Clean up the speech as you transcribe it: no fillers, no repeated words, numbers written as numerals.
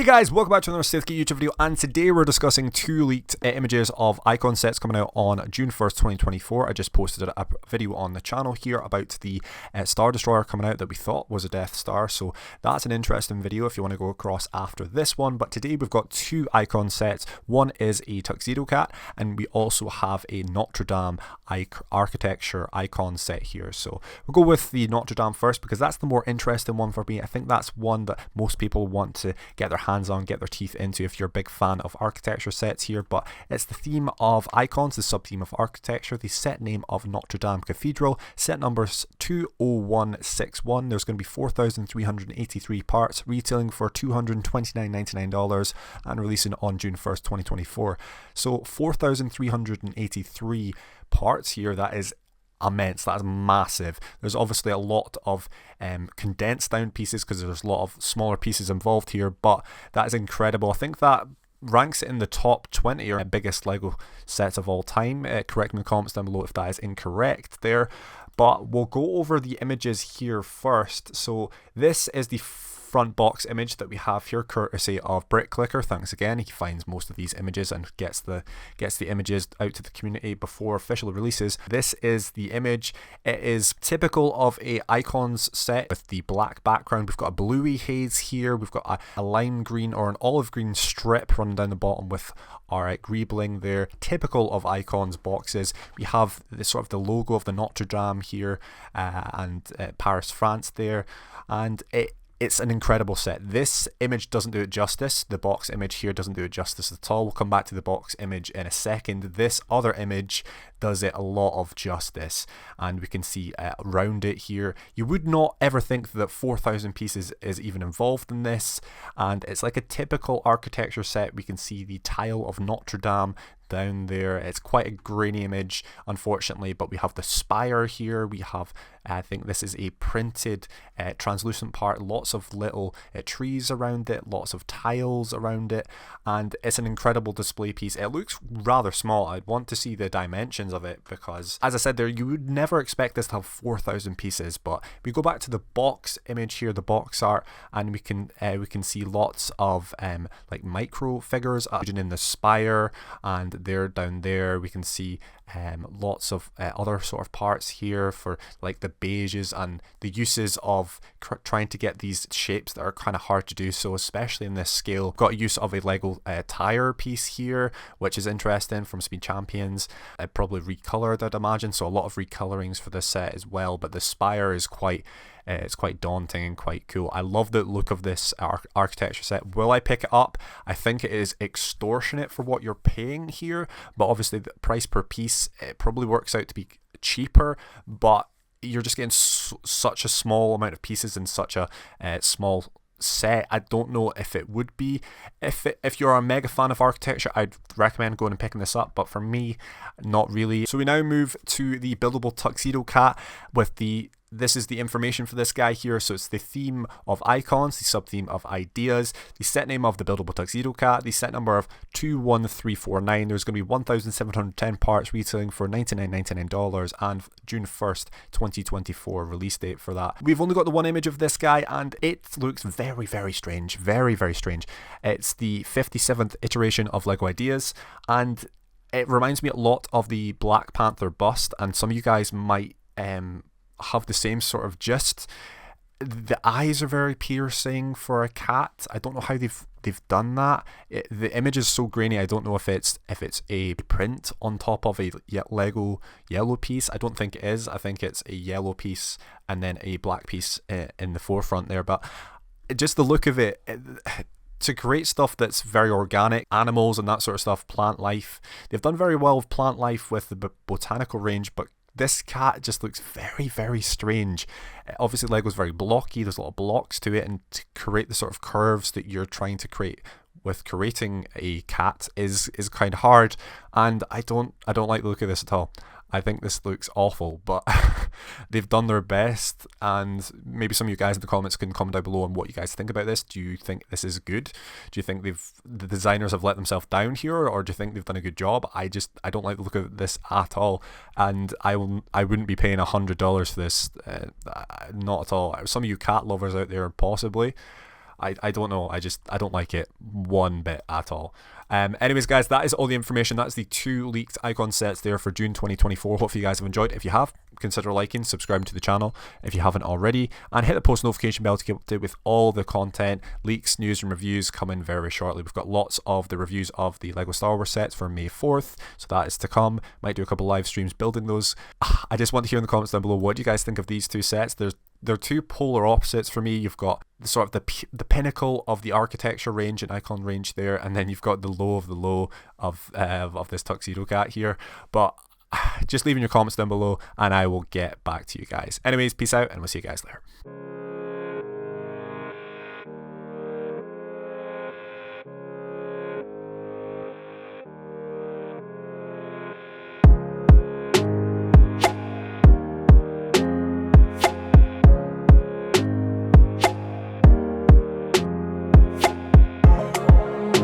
Hey guys, welcome back to another SithGeek YouTube video, and today we're discussing two leaked images of icon sets coming out on June 1st, 2024. I just posted a video on the channel here about the Star Destroyer coming out that we thought was a Death Star, so that's an interesting video if you want to go across after this one. But today we've got two icon sets. One is a Tuxedo Cat, and we also have a Notre Dame architecture icon set here. So we'll go with the Notre Dame first because that's the more interesting one for me. I think that's one that most people want to get their hands on, get their teeth into if you're a big fan of architecture sets here. But it's the theme of icons, the sub-theme of architecture, the set name of Notre Dame Cathedral, set numbers 20161. There's going to be 4,383 parts, retailing for $229.99 and releasing on June 1st, 2024. So 4,383 parts here, that is immense, that's massive. There's obviously a lot of condensed down pieces because there's a lot of smaller pieces involved here, but that is incredible. I think that ranks it in the top 20 or biggest Lego sets of all time. Correct me in the comments down below if that is incorrect there, but we'll go over the images here first. So this is the front box image that we have here, courtesy of BrickClicker. Thanks again, he finds most of these images and gets the images out to the community before official releases. This is the image. It is typical of a icons set with the black background. We've got a bluey haze here, we've got a lime green or an olive green strip running down the bottom with our greebling there, typical of icons boxes. We have the sort of the logo of the Notre Dame here and Paris, France there, and it's an incredible set. This image doesn't do it justice. The box image here doesn't do it justice at all. We'll come back to the box image in a second. This other image does it a lot of justice, and we can see around it here. You would not ever think that 4,000 pieces is even involved in this, and it's like a typical architecture set. We can see the tile of Notre Dame down there. It's quite a grainy image, unfortunately, but we have the spire here. We have, I think this is a printed translucent part, lots of little trees around it, lots of tiles around it, and it's an incredible display piece. It looks rather small. I'd want to see the dimensions of it because, as I said there, you would never expect this to have 4,000 pieces. But we go back to the box image here, the box art, and we can see lots of like micro figures in the spire, and there down there we can see lots of other sort of parts here for like the beiges and the uses of trying to get these shapes that are kind of hard to do, so especially in this scale. Got a use of a Lego tire piece here, which is interesting, from Speed Champions. Probably recolored, I'd imagine, so a lot of recolorings for this set as well. But the spire is quite it's quite daunting and quite cool. I love the look of this architecture set. Will I pick it up? I think it is extortionate for what you're paying here, but obviously the price per piece, it probably works out to be cheaper, but you're just getting such a small amount of pieces in such a small set. I don't know if it would be. If you're a mega fan of architecture, I'd recommend going and picking this up, but for me, not really. So we now move to the Buildable Tuxedo Cat with this is the information for this guy here. So it's the theme of icons, the sub-theme of ideas, the set name of the Buildable Tuxedo Cat, the set number of 21349. There's going to be 1,710 parts, retailing for $99.99 and June 1st, 2024 release date for that. We've only got the one image of this guy, and it looks very, very strange. Very, very strange. It's the 57th iteration of Lego Ideas, and it reminds me a lot of the Black Panther bust, and some of you guys might have the same sort of gist. The eyes are very piercing for a cat. I don't know how they've done that. The image is so grainy. I don't know if it's a print on top of a Lego yellow piece. I don't think it is. I think it's a yellow piece and then a black piece in the forefront there. But just the look of it, to create stuff that's very organic, animals and that sort of stuff, plant life. They've done very well with plant life with the botanical range, but this cat just looks very, very strange. Obviously Lego's very blocky, there's a lot of blocks to it, and to create the sort of curves that you're trying to create with creating a cat is kind of hard, and I don't like the look of this at all. I think this looks awful, but they've done their best, and maybe some of you guys in the comments can comment down below on what you guys think about this. Do you think this is good? Do you think the designers have let themselves down here, or do you think they've done a good job? I don't like the look of this at all, and I wouldn't be paying $100 for this, not at all. Some of you cat lovers out there possibly. I don't know. I don't like it one bit at all. Anyways, guys, that is all the information. That's the 2 leaked icon sets there for June 2024. Hopefully you guys have enjoyed. If you have, consider liking, subscribing to the channel if you haven't already, and hit the post notification bell to keep updated with all the content, leaks, news, and reviews coming very shortly. We've got lots of the reviews of the Lego Star Wars sets for May 4th, so that is to come. Might do a couple live streams building those. I just want to hear in the comments down below, what do you guys think of these 2 sets? They're 2 polar opposites for me. You've got sort of the pinnacle of the architecture range and icon range there, and then you've got the low of the low of this Tuxedo Cat here. But just leave in your comments down below and I will get back to you guys. Anyways, peace out and we'll see you guys later.